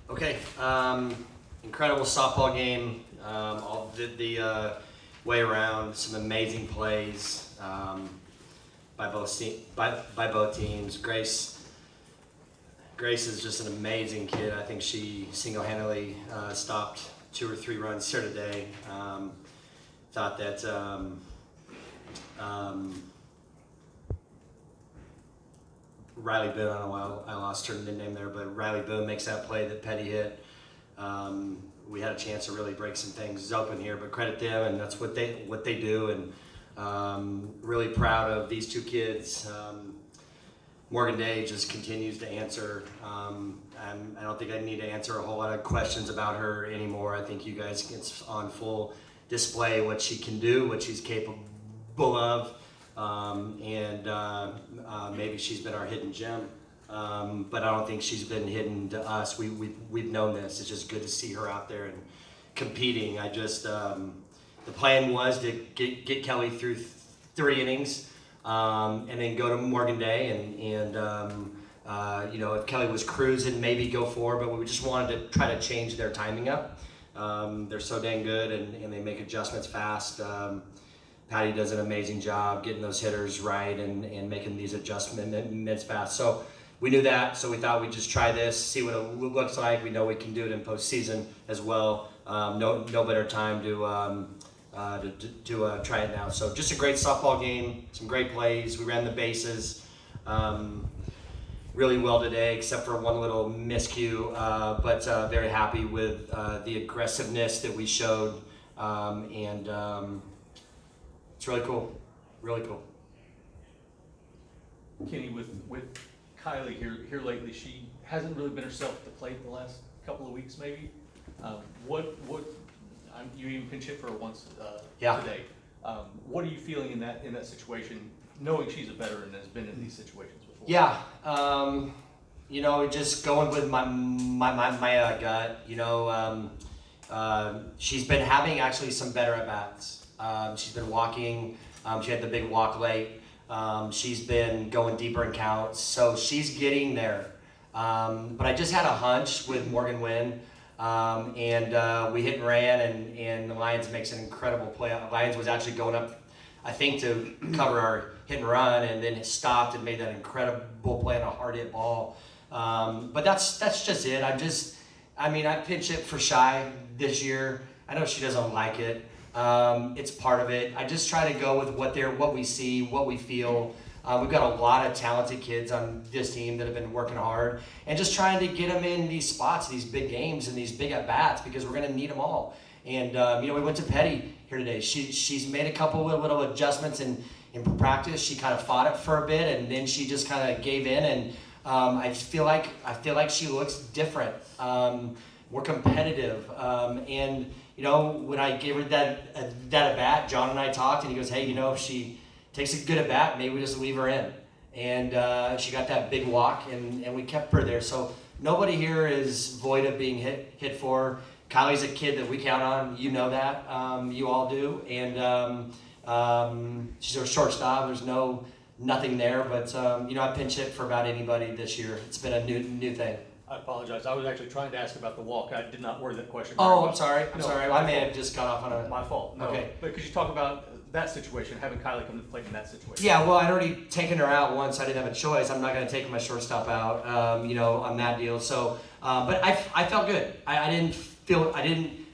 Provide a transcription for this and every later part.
Okay, incredible softball game, all the way around. Some amazing plays by both teams. Grace is just an amazing kid. I think she single-handedly stopped 2 or 3 runs here today. Thought that Riley Boone, I don't know why I lost her name there, but Riley Boone makes that play that Petty hit. We had a chance to really break some things open here, but credit them, and that's what they do. And really proud of these 2 kids. Morgan Day just continues to answer. I don't think I need to answer a whole lot of questions about her anymore. I think you guys get on full display what she can do, what she's capable of. Maybe she's been our hidden gem, but I don't think she's been hidden to us. We've known this. It's just good to see her out there and competing. I just the plan was to get Kelly through 3 innings, and then go to Morgan Day and if Kelly was cruising, maybe go 4, but we just wanted to try to change their timing up. They're so dang good, and they make adjustments fast. Patty does an amazing job getting those hitters right and making these adjustments fast. So we knew that, so we thought we'd just try this, see what it looks like. We know we can do it in postseason as well. No better time to try it now. So just a great softball game, some great plays. We ran the bases really well today, except for one little miscue, but very happy with the aggressiveness that we showed, it's really cool, really cool. Kenny, with Kylie here lately, she hasn't really been herself at the plate the last couple of weeks, maybe. You even pinch hit for her once today. What are you feeling in that situation, knowing she's a veteran and has been in these situations before? Yeah, just going with my gut. She's been having actually some better at bats. She's been walking. She had the big walk late. She's been going deeper in counts, so she's getting there. But I just had a hunch with Morgan Wynn, and we hit and ran, and the Lions makes an incredible play. Lions was actually going up, I think, to cover our hit and run, and then it stopped and made that incredible play on a hard hit ball. But that's just it. I pinch hit for Shy this year. I know she doesn't like it. It's part of it. I just try to go with what we see, what we feel. We've got a lot of talented kids on this team that have been working hard and just trying to get them in these spots, these big games and these big at-bats, because we're going to need them all. And, we went to Petty here today. She's made a couple of little adjustments in practice. She kind of fought it for a bit, and then she just kind of gave in. And I feel like she looks different. We're competitive. When I gave her that at bat, John and I talked, and he goes, hey, if she takes a good at bat, maybe we just leave her in. And she got that big walk, and we kept her there. So nobody here is void of being hit for. Kylie's a kid that we count on. You know that. You all do. And she's our shortstop. There's nothing there. But, I pinch hit for about anybody this year. It's been a new thing. I apologize. I was actually trying to ask about the walk. I did not word that question. Oh, I'm sorry. I may have just got off on a... My fault. No. Okay. But could you talk about that situation, having Kylie come to the plate in that situation? Yeah, well, I'd already taken her out once. I didn't have a choice. I'm not going to take my shortstop out, on that deal. So, but I felt good. I didn't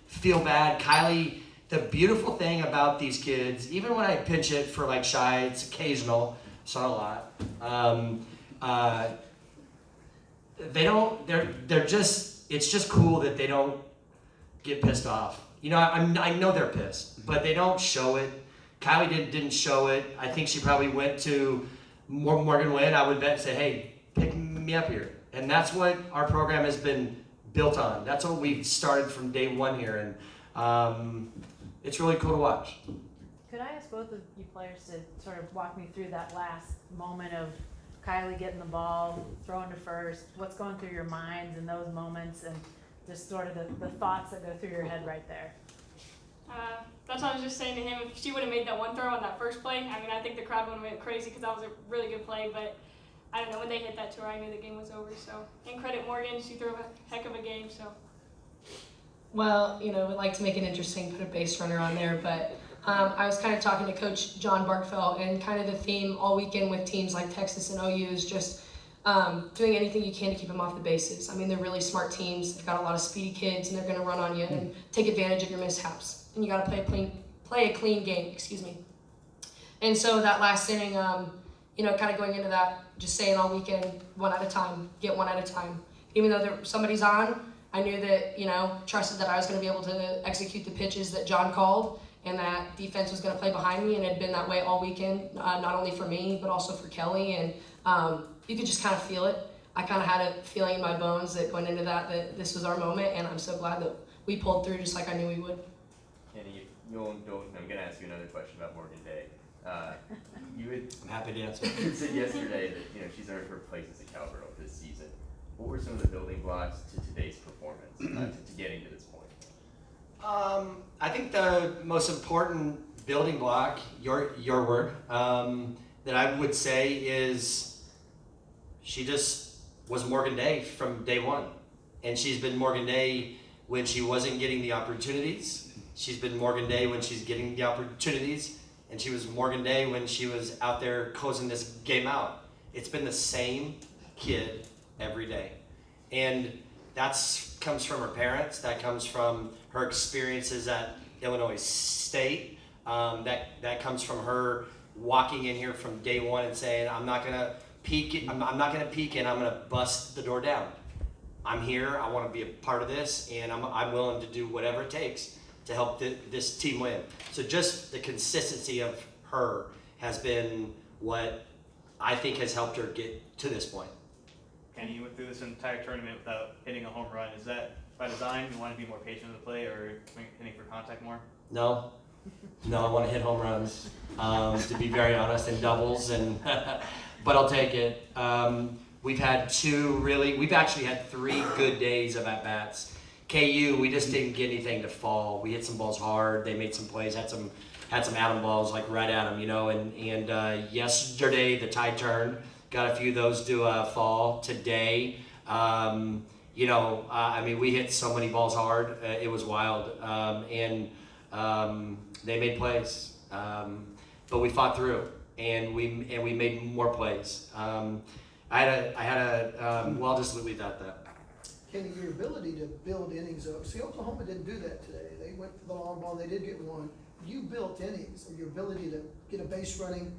feel bad. Kylie, the beautiful thing about these kids, even when I pinch hit for like Shy, it's occasional, it's not a lot. It's just cool that they don't get pissed off. I know they're pissed, but they don't show it. Kylie didn't show it. I think she probably went to Morgan Wynn, I would bet, and say, hey, pick me up here. And that's what our program has been built on. That's what we've started from day one here, and it's really cool to watch. Could I ask both of you players to sort of walk me through that last moment of Kylie getting the ball, throwing to first, what's going through your minds in those moments, and just sort of the thoughts that go through your head right there? That's what I was just saying to him. If she would have made that one throw on that first play, I think the crowd would have went crazy because that was a really good play. But I don't know, when they hit that tour, I knew the game was over. So, and credit Morgan, she threw a heck of a game. So. Well, we'd like to make it interesting, put a base runner on there, but I was kind of talking to Coach John Barkfeld, and kind of the theme all weekend with teams like Texas and OU is just doing anything you can to keep them off the bases. I mean, they're really smart teams. They've got a lot of speedy kids, and they're going to run on you and take advantage of your mishaps. And you got to play a clean game. And so that last inning, kind of going into that, just saying all weekend, one at a time, get one at a time. Even though somebody's on, I knew that, trusted that I was going to be able to execute the pitches that John called, and that defense was going to play behind me, and it had been that way all weekend, not only for me, but also for Kelly. And you could just kind of feel it. I kind of had a feeling in my bones that going into that this was our moment, and I'm so glad that we pulled through just like I knew we would. Kenny, I'm going to ask you another question about Morgan Day. I'm happy to answer. You said yesterday that she's earned her place as a Cowgirl this season. What were some of the building blocks to today's performance, to getting to this point? I think the most important building block, your word, that I would say is she just was Morgan Day from day one. And she's been Morgan Day when she wasn't getting the opportunities. She's been Morgan Day when she's getting the opportunities. And she was Morgan Day when she was out there closing this game out. It's been the same kid every day. And that comes from her parents. That comes from her experiences at Illinois State. That comes from her walking in here from day one and saying, I'm not gonna peek. I'm not gonna peek in. I'm gonna bust the door down. I'm here. I want to be a part of this, and I'm willing to do whatever it takes to help this team win. So just the consistency of her has been what I think has helped her get to this point. Kenny, you went through this entire tournament without hitting a home run. Is that by design? You want to be more patient with the play, or hitting for contact more? No, I want to hit home runs, to be very honest, and doubles, but I'll take it. We've actually had 3 good days of at-bats. KU, we just didn't get anything to fall. We hit some balls hard. They made some plays, had some Adam balls like right at them, and yesterday the tide turned. Got a few of those to fall. Today, we hit so many balls hard. It was wild, and they made plays, but we fought through, and we made more plays. I'll just leave that at that. Kenny, your ability to build innings up. See, Oklahoma didn't do that today. They went for the long ball. They did get one. You built innings, and your ability to get a base running,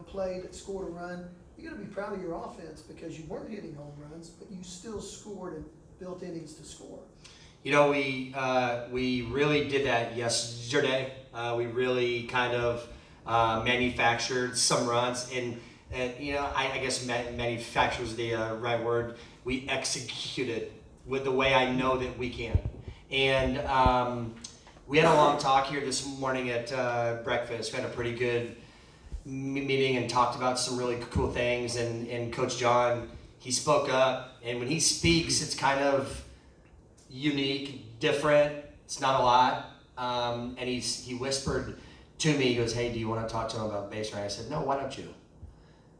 play that scored a run. You got to be proud of your offense because you weren't hitting home runs, but you still scored and built innings to score. We really did that yesterday. We really kind of manufactured some runs, and I guess manufacture is the right word. We executed with the way I know that we can. And we had a long talk here this morning at breakfast. We had a pretty good meeting and talked about some really cool things. And Coach John, he spoke up. And when he speaks, it's kind of unique, different. It's not a lot. And he whispered to me, he goes, hey, do you want to talk to him about base running? I said, no, why don't you?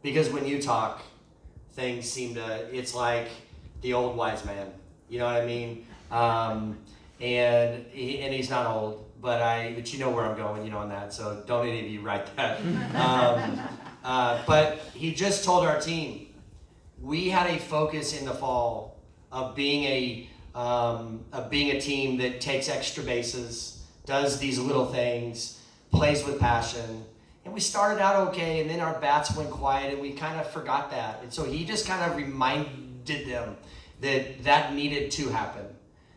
Because when you talk, things it's like the old wise man. You know what I mean? And he's not old, but you know where I'm going, on that. So don't any of you write that. But he just told our team, we had a focus in the fall of being a team that takes extra bases, does these little things, plays with passion. And we started out okay, and then our bats went quiet, and we kind of forgot that. And so he just kind of reminded them that needed to happen.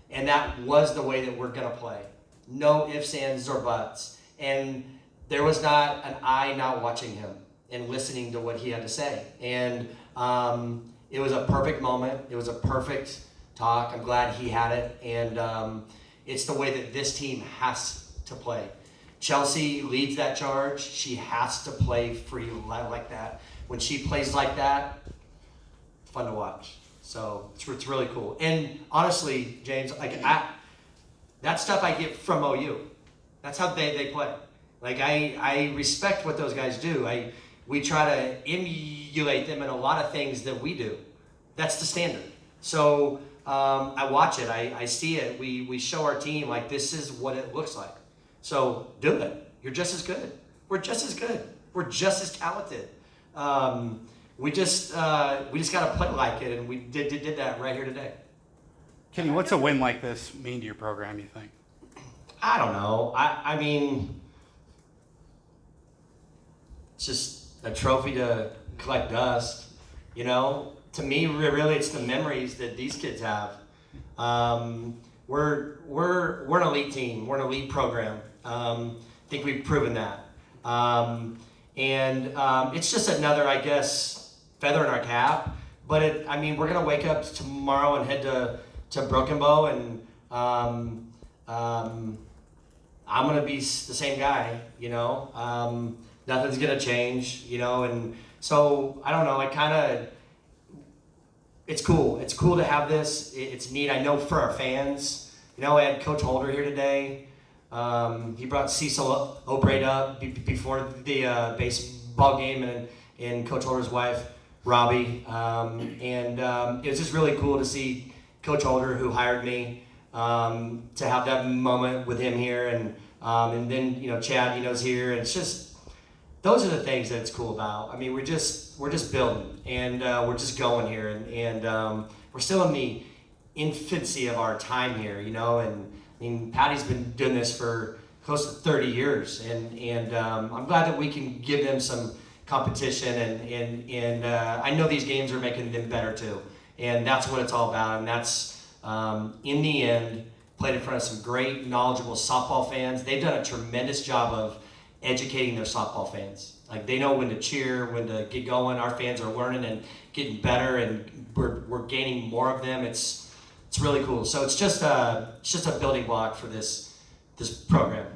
And that was the way that we're going to play. No ifs, ands, or buts. And there was not an eye not watching him and listening to what he had to say. And it was a perfect moment. It was a perfect talk. I'm glad he had it. And it's the way that this team has to play. Chelsea leads that charge. She has to play free like that. When she plays like that, it's fun to watch. So it's really cool. And honestly, James, that stuff I get from OU. That's how they play. I respect what those guys do. we try to emulate them in a lot of things that we do. That's the standard. So I watch it, I see it. We show our team like this is what it looks like. So do it. You're just as good. We're just as good. We're just as talented. We just got to play like it, and we did that right here today. Kenny, what's a win like this mean to your program, you think? I don't know. I mean, it's just a trophy to collect dust, you know? To me, really, it's the memories that these kids have. We're an elite team. We're an elite program. I think we've proven that. It's just another, I guess, feather in our cap. But we're gonna wake up tomorrow and head to Broken Bow, and I'm gonna be the same guy, you know. Nothing's gonna change, you know. And so I don't know. It's cool. It's cool to have this. It's neat. I know for our fans, you know, I had Coach Holder here today. He brought Cecil O'Braid up before the baseball game, and Coach Holder's wife, Robbie. It was just really cool to see Coach Holder, who hired me, to have that moment with him here, and then, you know, Chad, you know, is here. And it's just, those are the things that it's cool about. I mean, we're just building, and we're just going here, and we're still in the infancy of our time here, you know. And I mean, Patty's been doing this for close to 30 years, and I'm glad that we can give them some competition, and I know these games are making them better too, and that's what it's all about. And that's in the end, played in front of some great, knowledgeable softball fans. They've done a tremendous job of educating their softball fans. Like, they know when to cheer, when to get going. Our fans are learning and getting better, and we're gaining more of them. It's really cool. So it's just a building block for this program.